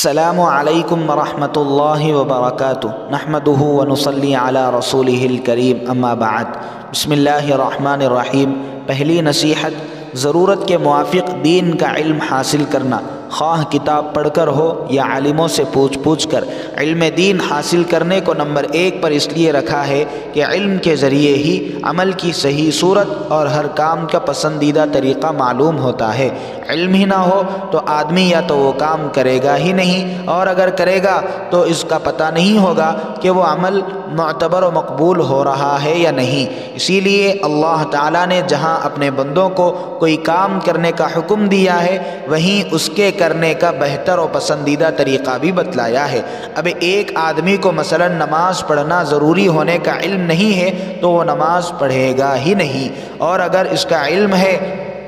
السلام علیکم ورحمۃ اللہ وبرکاتہ نحمدہ ونصلی علی رسولہ الکریم اما بعد بسم اللہ الرحمن الرحیم۔ پہلی نصیحت، ضرورت کے موافق دین کا علم حاصل کرنا، خواہ کتاب پڑھ کر ہو یا عالموں سے پوچھ کر۔ علم دین حاصل کرنے کو نمبر 1 پر اس لیے رکھا ہے کہ علم کے ذریعے ہی عمل کی صحیح صورت اور ہر کام کا پسندیدہ طریقہ معلوم ہوتا ہے۔ علم ہی نہ ہو تو آدمی یا تو وہ کام کرے گا ہی نہیں، اور اگر کرے گا تو اس کا پتہ نہیں ہوگا کہ وہ عمل معتبر و مقبول ہو رہا ہے یا نہیں۔ اسی لیے اللہ تعالیٰ نے جہاں اپنے بندوں کو کوئی کام کرنے کا حکم دیا ہے، وہیں اس کے کرنے کا بہتر و پسندیدہ طریقہ بھی بتلایا ہے۔ اب ایک آدمی کو مثلا نماز پڑھنا ضروری ہونے کا علم نہیں ہے تو وہ نماز پڑھے گا ہی نہیں، اور اگر اس کا علم ہے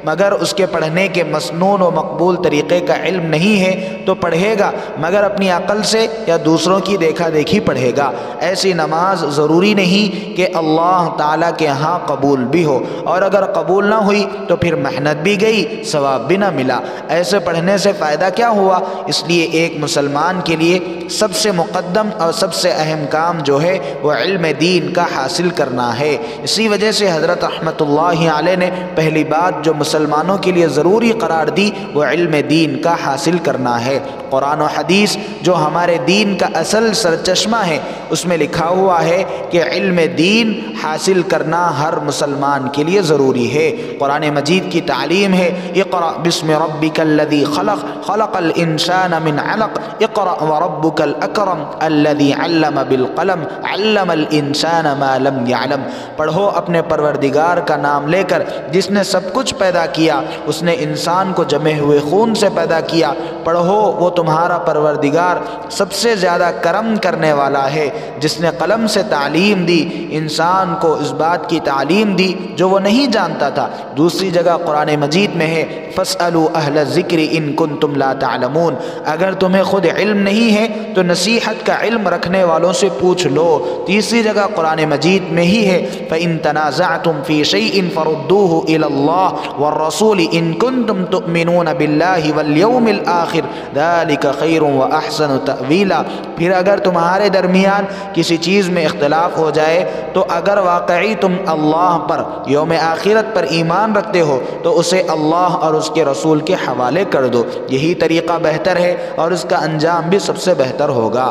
مگر اس کے پڑھنے کے مسنون و مقبول طریقے کا علم نہیں ہے تو پڑھے گا مگر اپنی عقل سے یا دوسروں کی دیکھا دیکھی پڑھے گا۔ ایسی نماز ضروری نہیں کہ اللہ تعالیٰ کے ہاں قبول بھی ہو، اور اگر قبول نہ ہوئی تو پھر محنت بھی گئی، ثواب بھی نہ ملا۔ ایسے پڑھنے سے فائدہ کیا ہوا؟ اس لیے ایک مسلمان کے لیے سب سے مقدم اور سب سے اہم کام جو ہے وہ علم دین کا حاصل کرنا ہے۔ اسی وجہ سے حضرت رحمۃ اللہ علیہ نے پہلی بات جو مسلمانوں کے لیے ضروری قرار دی وہ علم دین کا حاصل کرنا ہے۔ قرآن و حدیث جو ہمارے دین کا اصل سرچشمہ ہے، اس میں لکھا ہوا ہے کہ علم دین حاصل کرنا ہر مسلمان کے لیے ضروری ہے۔ قرآن مجید کی تعلیم ہے اقرأ بسم ربک الذی خلق خلق الانسان من علق اقرأ وربک الاکرم الذی علم بالقلم علم الانسان ما لم يعلم۔ پڑھو اپنے پروردگار کا نام لے کر جس نے سب کچھ پیدا کیا، اس نے انسان کو جمے ہوئے خون سے پیدا کیا۔ پڑھو وہ تمہارا پروردگار سب سے زیادہ کرم کرنے والا ہے جس نے قلم سے تعلیم دی، انسان کو اس بات کی تعلیم دی جو وہ نہیں جانتا تھا۔ دوسری جگہ قرآن مجید میں ہے فاسألوا اہل الذکر ان کنتم لا تعلمون۔ اگر تمہیں خود علم نہیں ہے تو نصیحت کا علم رکھنے والوں سے پوچھ لو۔ تیسری جگہ قرآن مجید میں ہی ہے فإن تنازعتم في شيء فردوه إلى الله والرسول إن كنتم تؤمنون بالله واليوم الآخر ذلك خير وأحسن تأويلا۔ پھر اگر تمہارے درمیان کسی چیز میں اختلاف ہو جائے تو اگر واقعی تم اللہ پر یوم آخرت پر ایمان رکھتے ہو تو اسے اللہ اور اس کے رسول کے حوالے کر دو، یہی طریقہ بہتر ہے اور اس کا انجام بھی سب سے بہتر ہوگا۔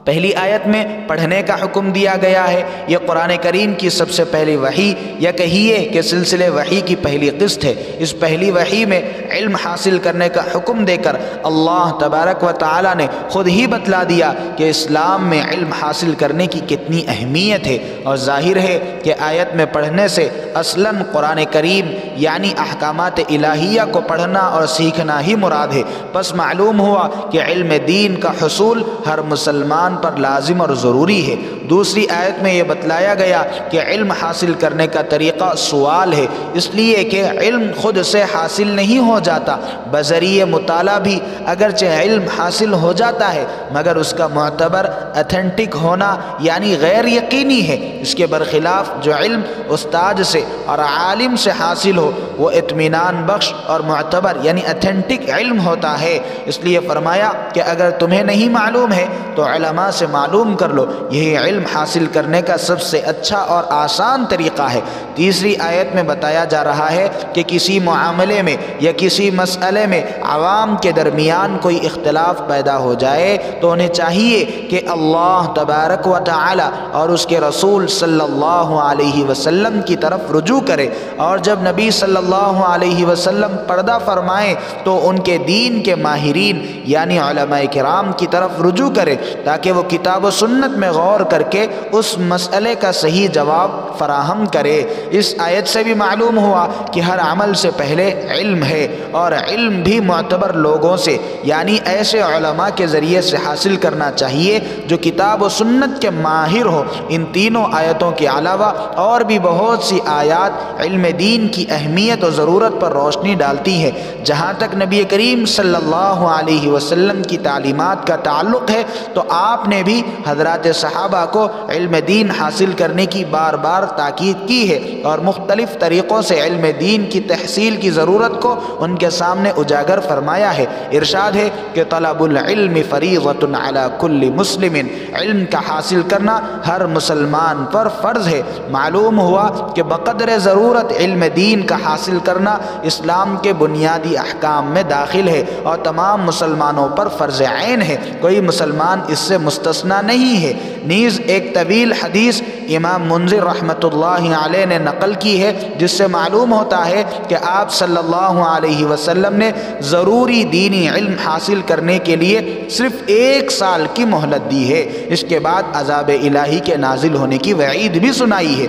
پہلی آیت میں پڑھنے کا حکم دیا گیا ہے، یہ قرآن کریم کی سب سے پہلی وحی یا کہیے کہ سلسلے وحی کی پہلی قسط ہے۔ اس پہلی وحی میں علم حاصل کرنے کا حکم دے کر اللہ تبارک و تعالی نے خود ہی بتلا دیا کہ اسلام میں علم حاصل کرنے کی کتنی اہمیت ہے، اور ظاہر ہے کہ آیت میں پڑھنے سے اصلاً قرآن کریم یعنی احکامات الہیہ کو پڑھنا اور سیکھنا ہی مراد ہے۔ پس معلوم ہوا کہ علم دین کا حصول ہر مسلمان پر لازم اور ضروری ہے۔ دوسری آیت میں یہ بتلایا گیا کہ علم حاصل کرنے کا طریقہ سوال ہے، اس لیے کہ علم خود سے حاصل نہیں ہو جاتا، بذریعہ مطالعہ بھی اگرچہ علم حاصل ہو جاتا ہے مگر اس کا معتبر اتھینٹک ہونا یعنی غیر یقینی ہے۔ اس کے برخلاف جو علم استاد سے اور عالم سے حاصل ہو وہ اطمینان بخش اور معتبر یعنی اتھینٹک علم ہوتا ہے۔ اس لیے فرمایا کہ اگر تمہیں نہیں معلوم ہے تو علماء سے معلوم کر لو، یہی علم حاصل کرنے کا سب سے اچھا اور آسان طریقہ ہے۔ تیسری آیت میں بتایا جا رہا ہے کہ کسی معاملے میں یا کسی مسئلے میں عوام کے درمیان کوئی اختلاف پیدا ہو جائے تو انہیں چاہیے کہ اللہ تبارک و تعالی اور اس کے رسول صلی اللہ علیہ وسلم کی طرف رجوع کرے، اور جب نبی صلی اللہ علیہ وسلم پردہ فرمائیں تو ان کے دین کے ماہرین یعنی علماء کرام کی طرف رجوع کرے تاکہ وہ کتاب و سنت میں غور کر کے اس مسئلے کا صحیح جواب فراہم کرے۔ اس آیت سے بھی معلوم ہوا کہ ہر عمل سے پہلے علم ہے، اور علم بھی معتبر لوگوں سے یعنی ایسے علماء کے ذریعے سے حاصل کرنا چاہیے جو کتاب و سنت کے ماہر ہو۔ ان تینوں آیتوں کے علاوہ اور بھی بہت سی آیات علم دین کی اہمیت و ضرورت پر روشنی ڈالتی ہے۔ جہاں تک نبی کریم صلی اللہ علیہ وسلم کی تعلیمات کا تعلق ہے تو آپ آپ نے بھی حضرات صحابہ کو علم دین حاصل کرنے کی بار بار تاکید کی ہے اور مختلف طریقوں سے علم دین کی تحصیل کی ضرورت کو ان کے سامنے اجاگر فرمایا ہے۔ ارشاد ہے کہ طلب العلم فریضۃ علی کل مسلم، علم کا حاصل کرنا ہر مسلمان پر فرض ہے۔ معلوم ہوا کہ بقدر ضرورت علم دین کا حاصل کرنا اسلام کے بنیادی احکام میں داخل ہے اور تمام مسلمانوں پر فرض عین ہے، کوئی مسلمان اس سے مستثنی نہیں ہے۔ نیز ایک طویل حدیث امام منذر رحمۃ اللہ علیہ نے نقل کی ہے جس سے معلوم ہوتا ہے کہ آپ صلی اللہ علیہ وسلم نے ضروری دینی علم حاصل کرنے کے لیے صرف 1 سال کی مہلت دی ہے، اس کے بعد عذاب الہی کے نازل ہونے کی وعید بھی سنائی ہے۔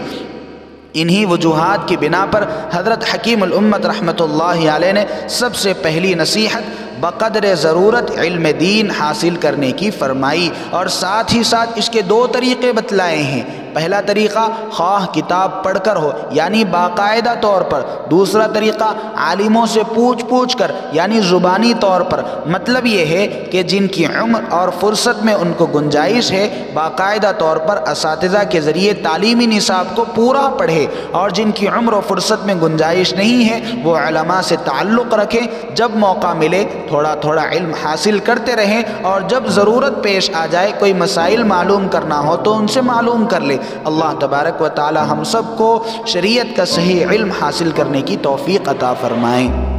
انہی وجوہات کی بنا پر حضرت حکیم الامت رحمۃ اللہ علیہ نے سب سے پہلی نصیحت بقدر ضرورت علم دین حاصل کرنے کی فرمائی اور ساتھ ہی ساتھ اس کے 2 طریقے بتلائے ہیں۔ پہلا طریقہ خواہ کتاب پڑھ کر ہو یعنی باقاعدہ طور پر، دوسرا طریقہ عالموں سے پوچھ کر یعنی زبانی طور پر۔ مطلب یہ ہے کہ جن کی عمر اور فرصت میں ان کو گنجائش ہے باقاعدہ طور پر اساتذہ کے ذریعے تعلیمی نصاب کو پورا پڑھے، اور جن کی عمر و فرصت میں گنجائش نہیں ہے وہ علماء سے تعلق رکھیں، جب موقع ملے تھوڑا تھوڑا علم حاصل کرتے رہیں، اور جب ضرورت پیش آ جائے کوئی مسائل معلوم کرنا ہو تو ان سے معلوم کر لے۔ اللہ تبارک و تعالی ہم سب کو شریعت کا صحیح علم حاصل کرنے کی توفیق عطا فرمائیں۔